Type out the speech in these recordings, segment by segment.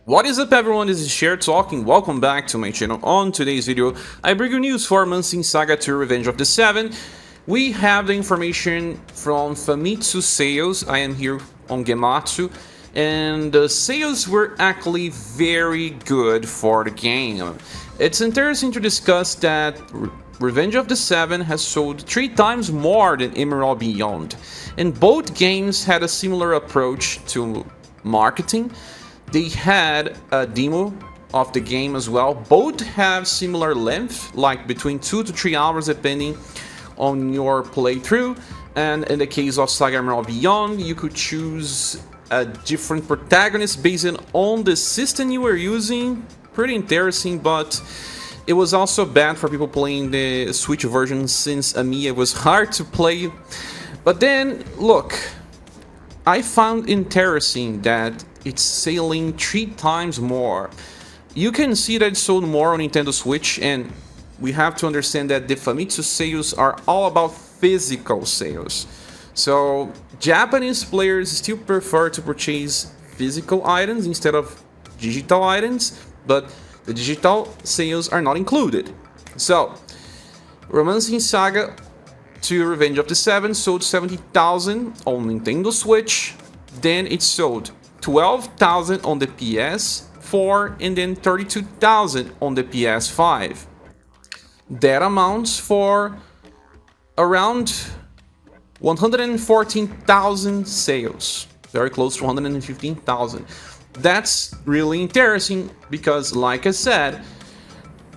What is up everyone, this is Cher talking, welcome back to my channel. On today's video, I bring you news for months in SaGa 2 Revenge of the Seven. We have the information from Famitsu sales. I am here on Gematsu, and the sales were actually very good for the game. It's interesting to discuss that Revenge of the Seven has sold 3 times more than Emerald Beyond, and both games had a similar approach to marketing. They had a demo of the game as well. Both have similar length, like between 2 to 3 hours depending on your playthrough. And in the case of SaGa Emerald Beyond, you could choose a different protagonist based on the system you were using. Pretty interesting, but it was also bad for people playing the Switch version, since Amiya was hard to play. But then, look, I found interesting that it's selling 3 times more. You can see that it sold more on Nintendo Switch, and we have to understand that the Famitsu sales are all about physical sales. So Japanese players still prefer to purchase physical items instead of digital items, but the digital sales are not included. So Romancing SaGa 2 Revenge of the Seven sold 70,000 on Nintendo Switch, then it sold 12,000 on the PS4, and then 32,000 on the PS5. That amounts for around 114,000 sales, very close to 115,000. That's really interesting because, like I said,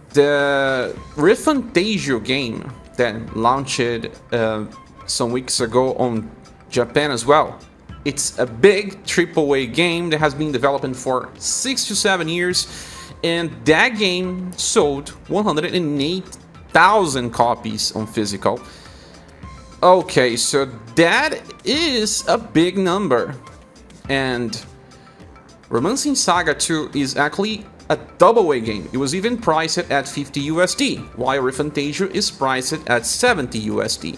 the Refantazio game that launched some weeks ago on Japan as well. It's a big AAA game that has been developing for 6 to 7 years, and that game sold 108,000 copies on physical. Okay, so that is a big number. And Romancing SaGa 2 is actually a AA game. It was even priced at 50 USD, while Refantazio is priced at 70 USD.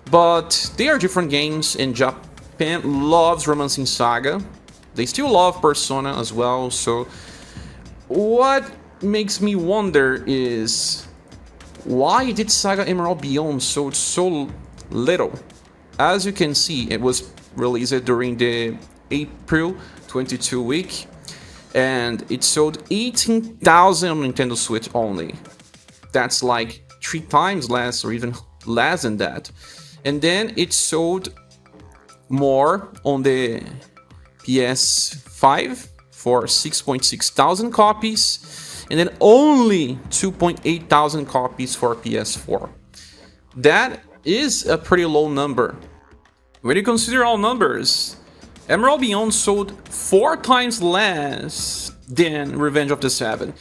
But they are different games, and Japan loves Romancing SaGa. They still love Persona as well, so what makes me wonder is, why did SaGa Emerald Beyond sold so little? As you can see, it was released during the April 22 week, and it sold 18,000 on Nintendo Switch only. That's like 3 times less, or even less than that. And then it sold more on the PS5 for 6.6 thousand copies, and then only 2.8 thousand copies for PS4. That is a pretty low number. When you consider all numbers, Emerald Beyond sold 4 times less than Revenge of the Seven.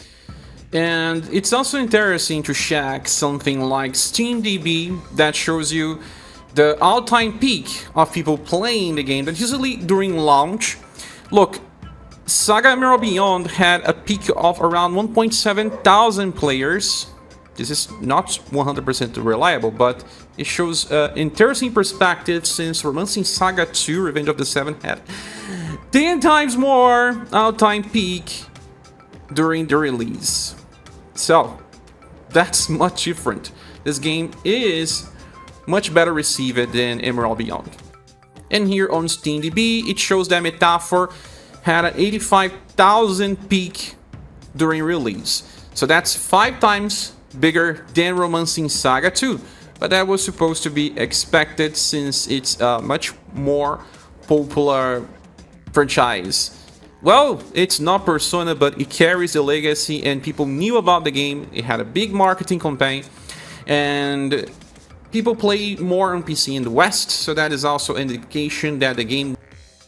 And it's also interesting to check something like SteamDB that shows you the all-time peak of people playing the game, that's usually during launch. Look, SaGa Emerald Beyond had a peak of around 1.7 thousand players. This is not 100% reliable, but it shows an interesting perspective, since Romancing SaGa 2 Revenge of the Seven had 10 times more all-time peak during the release. So that's much different. This game is much better received than Emerald Beyond. And here on SteamDB, it shows that Metaphor had an 85,000 peak during release. So that's 5 times bigger than Romancing SaGa 2. But that was supposed to be expected, since it's a much more popular franchise. Well, it's not Persona, but it carries the legacy, and people knew about the game. It had a big marketing campaign, and people play more on PC in the West, so that is also an indication that the game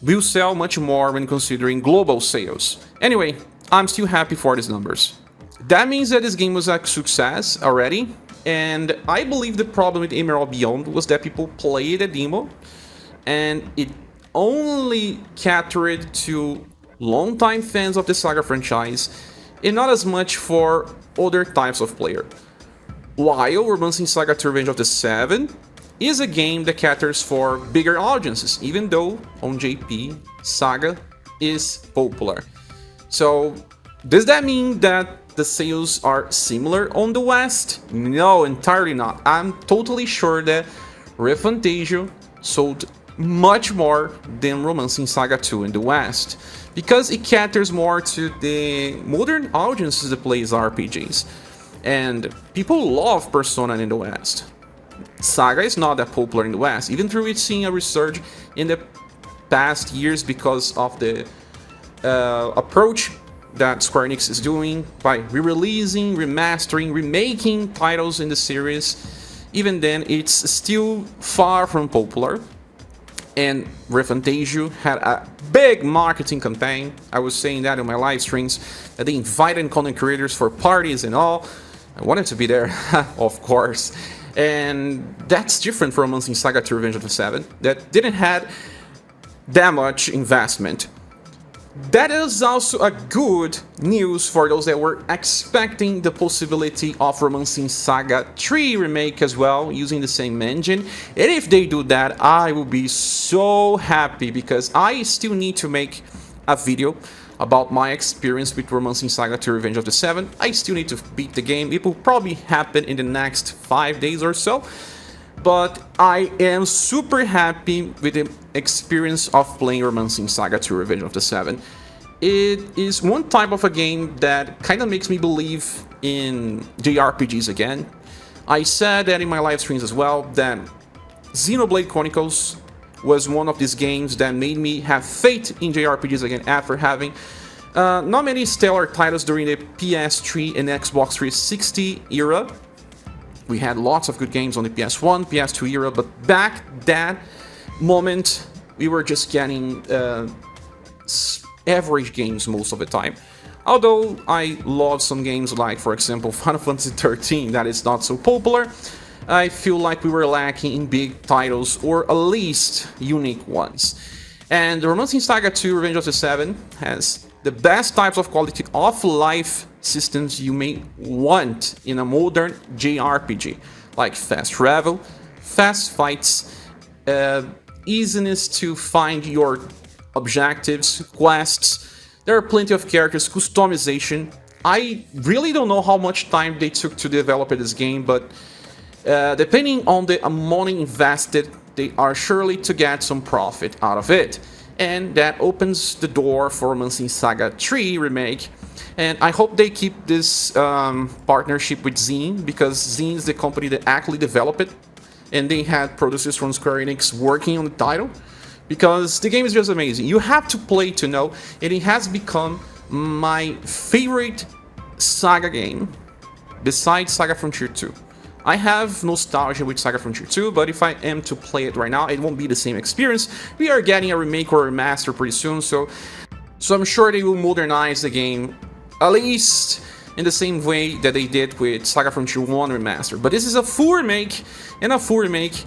will sell much more when considering global sales. Anyway, I'm still happy for these numbers. That means that this game was a success already, and I believe the problem with Emerald Beyond was that people played the demo, and it only catered to longtime fans of the SaGa franchise, and not as much for other types of player. While Romancing SaGa 2 Revenge of the Seven is a game that caters for bigger audiences, even though on JP, SaGa is popular. So does that mean that the sales are similar on the West? No, entirely not. I'm totally sure that Refantazio sold much more than Romancing Saga 2 in the West, because it caters more to the modern audiences that plays RPGs. And people love Persona in the West. Saga is not that popular in the West, even though it's seeing a resurge in the past years because of the approach that Square Enix is doing by re-releasing, remastering, remaking titles in the series. Even then, it's still far from popular. And Refantazio had a big marketing campaign. I was saying that in my live streams, that they invited content creators for parties and all. I wanted to be there, of course. And that's different from Romancing Saga 2 Revenge of the Seven, that didn't have that much investment. That is also a good news for those that were expecting the possibility of Romancing Saga 3 Remake as well, using the same engine. And if they do that, I will be so happy, because I still need to make a video about my experience with Romancing Saga 2 Revenge of the Seven. I still need to beat the game. It will probably happen in the next 5 days or so. But I am super happy with the experience of playing Romancing Saga 2 Revenge of the Seven. It is one type of a game that kind of makes me believe in JRPGs again. I said that in my live streams as well, that Xenoblade Chronicles was one of these games that made me have faith in JRPGs again after having not many stellar titles during the PS3 and Xbox 360 era. We had lots of good games on the PS1, PS2 era, but back that moment, we were just getting average games most of the time. Although I love some games like, for example, Final Fantasy XIII, that is not so popular, I feel like we were lacking in big titles, or at least unique ones. And the Romancing Saga 2 Revenge of the Seven has the best types of quality of life systems you may want in a modern JRPG, like fast travel, fast fights, easiness to find your objectives, quests. There are plenty of characters, customization. I really don't know how much time they took to develop this game, but depending on the money invested, they are surely to get some profit out of it. And that opens the door for Romancing Saga 3 Remake. And I hope they keep this partnership with Zine, because Zine is the company that actually developed it, and they had producers from Square Enix working on the title, because the game is just amazing. You have to play to know, and it has become my favorite Saga game, besides Saga Frontier 2. I have nostalgia with Saga Frontier 2, but if I am to play it right now, it won't be the same experience. We are getting a remake or a remaster pretty soon, so I'm sure they will modernize the game, at least in the same way that they did with Saga Frontier 1 Remaster. But this is a full remake, and a full remake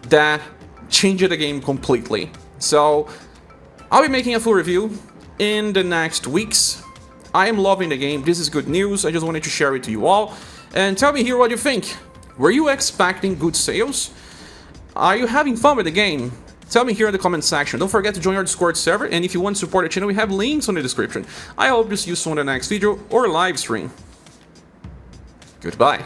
that changed the game completely. So I'll be making a full review in the next weeks. I am loving the game. This is good news. I just wanted to share it to you all. And tell me here what you think. Were you expecting good sales? Are you having fun with the game? Tell me here in the comment section. Don't forget to join our Discord server, and if you want to support the channel, we have links on the description. I hope to see you soon in the next video or live stream. Goodbye.